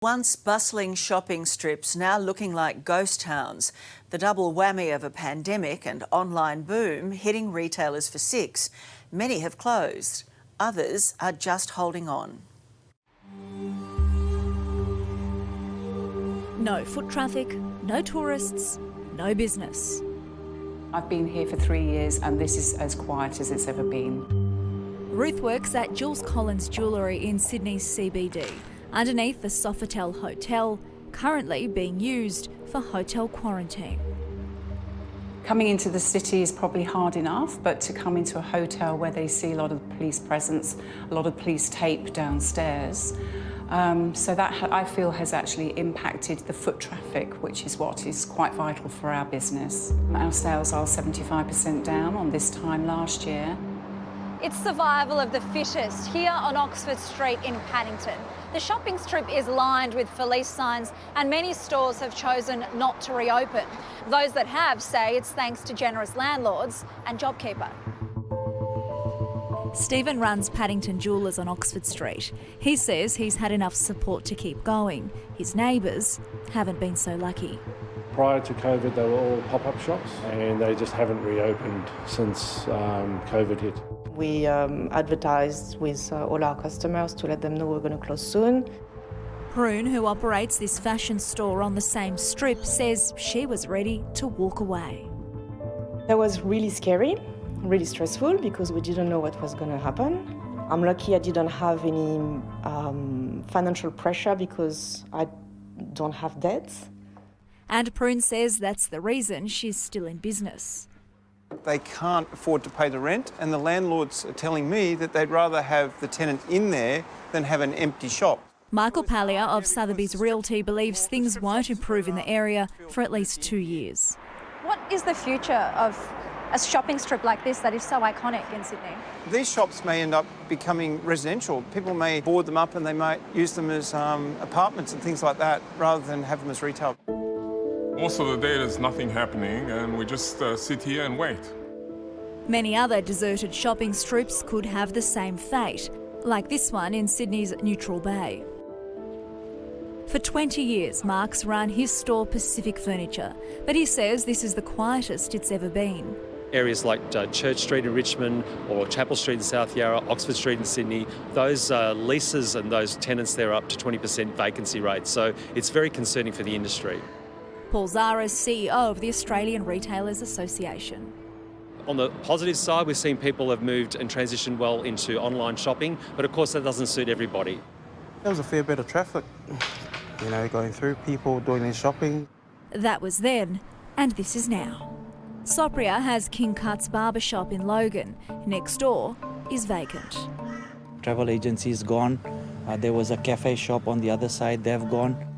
Once bustling shopping strips now looking like ghost towns. The double whammy of a pandemic and online boom hitting retailers for six. Many have closed. Others are just holding on. No foot traffic, no tourists, no business. I've been here for 3 years and this is as quiet as it's ever been. Ruth works at Jules Collins Jewellery in Sydney's CBD, underneath the Sofitel Hotel, currently being used for hotel quarantine. Coming into the city is probably hard enough, but to come into a hotel where they see a lot of police presence, a lot of police tape downstairs, so that I feel has actually impacted the foot traffic, which is what is quite vital for our business. Our sales are 75% down on this time last year. It's survival of the fittest here on Oxford Street in Paddington. The shopping strip is lined with for lease signs and many stores have chosen not to reopen. Those that have say it's thanks to generous landlords and JobKeeper. Stephen runs Paddington Jewellers on Oxford Street. He says he's had enough support to keep going. His neighbours haven't been so lucky. Prior to COVID, they were all pop-up shops and they just haven't reopened since COVID hit. We advertised with all our customers to let them know we're going to close soon. Prune, who operates this fashion store on the same strip, says she was ready to walk away. That was really scary, really stressful because we didn't know what was going to happen. I'm lucky I didn't have any financial pressure because I don't have debts. And Prune says that's the reason she's still in business. They can't afford to pay the rent, and the landlords are telling me that they'd rather have the tenant in there than have an empty shop. Michael Pallier of Sotheby's Realty believes things won't improve in the area for at least 2 years. What is the future of a shopping strip like this that is so iconic in Sydney? These shops may end up becoming residential. People may board them up and they might use them as apartments and things like that rather than have them as retail. Most of the day there's nothing happening and we just sit here and wait. Many other deserted shopping strips could have the same fate, like this one in Sydney's Neutral Bay. For 20 years, Mark's run his store Pacific Furniture, but he says this is the quietest it's ever been. Areas like Church Street in Richmond or Chapel Street in South Yarra, Oxford Street in Sydney, those leases and those tenants there are up to 20% vacancy rate, so it's very concerning for the industry. Paul Zara is CEO of the Australian Retailers Association. On the positive side, we've seen people have moved and transitioned well into online shopping, but of course that doesn't suit everybody. There was a fair bit of traffic, going through, people doing their shopping. That was then, and this is now. Sopria has King Cut's barbershop in Logan. Next door is vacant. Travel agency is gone. There was a cafe shop on the other side, they've gone.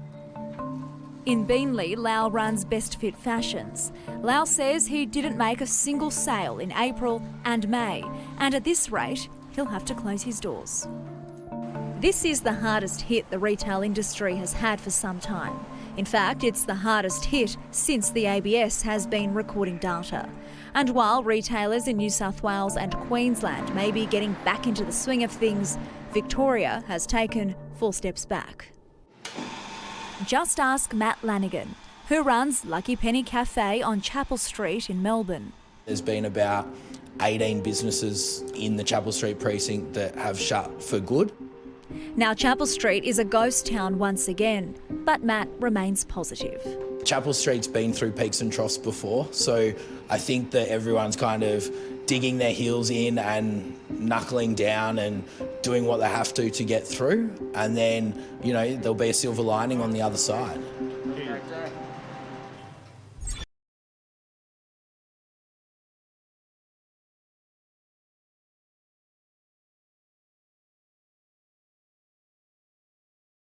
In Beenleigh, Lau runs Best Fit Fashions. Lau says he didn't make a single sale in April and May, and at this rate, he'll have to close his doors. This is the hardest hit the retail industry has had for some time. In fact, it's the hardest hit since the ABS has been recording data. And while retailers in New South Wales and Queensland may be getting back into the swing of things, Victoria has taken 4 steps back. Just ask Matt Lanigan, who runs Lucky Penny Cafe on Chapel Street in Melbourne. There's been about 18 businesses in the Chapel Street precinct that have shut for good. Now Chapel Street is a ghost town once again, but Matt remains positive. Chapel Street's been through peaks and troughs before, so I think that everyone's kind of digging their heels in and knuckling down and doing what they have to get through, and then, there'll be a silver lining on the other side.